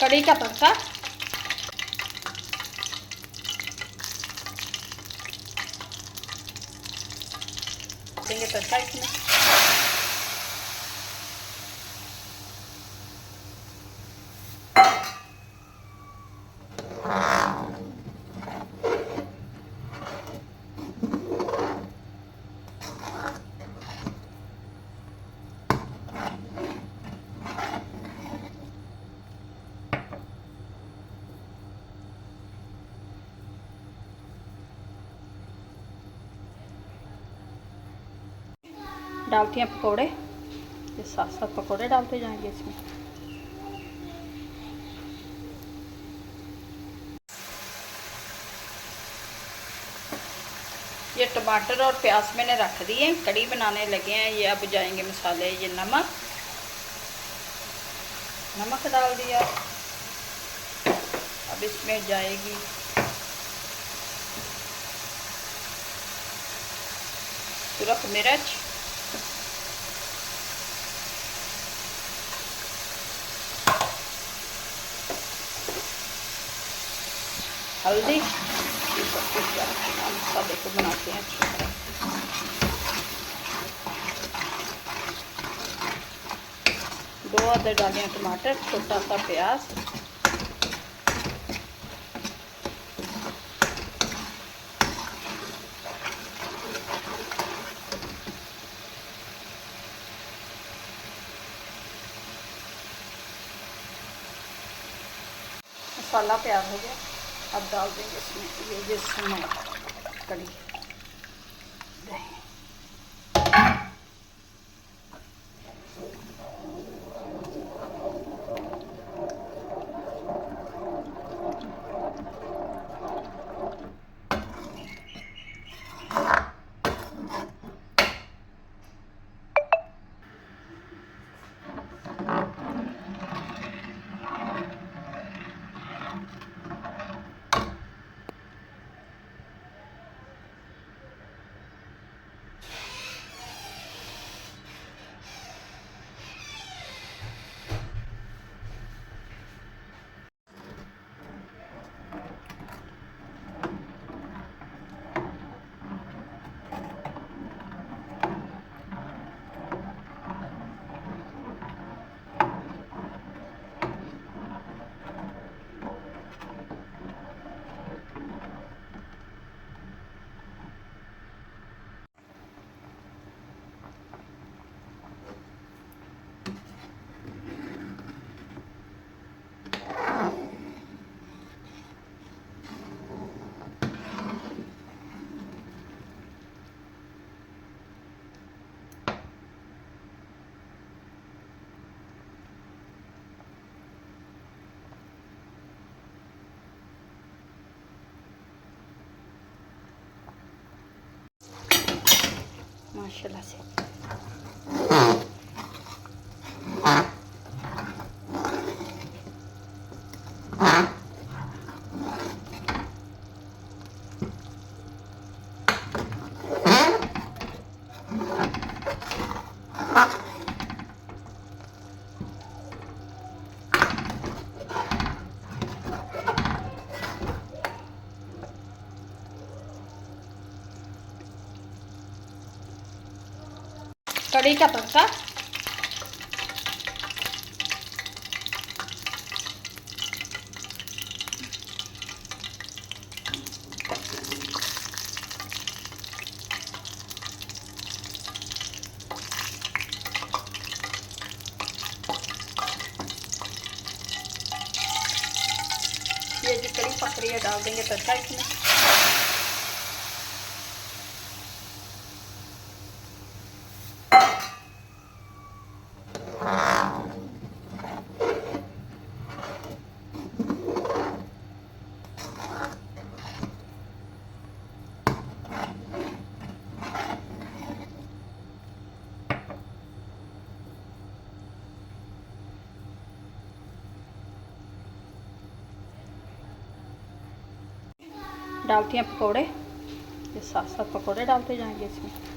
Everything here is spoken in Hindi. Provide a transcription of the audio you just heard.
कड़ी का तड़का। देंगे तड़का इसमें। डालती हैं पकोड़े, ये साथ साथ पकोड़े डालते जाएंगे इसमें। ये टमाटर और प्याज मैंने रख दिए, कड़ी बनाने लगे हैं। ये अब जाएंगे मसाले। ये नमक डाल दिया। अब इसमें जाएगी सुरख मिर्च, हल्दी। ये सब कुछ मसाले को बनाते हैं अच्छी तरह। दो अदर डालें टमाटर, छोटा सा प्याज, मसाला तैयार हो गया। अब डाल देंगे इसमें ये जिसमें कड़ी दही। माशाल्लाह से कड़ी का तड़का। ये जो कड़ी पक रही है डाल देंगे तड़का इसमें। डालती हैं पकोड़े, ये साथ साथ पकोड़े डालते जाएंगे इसमें।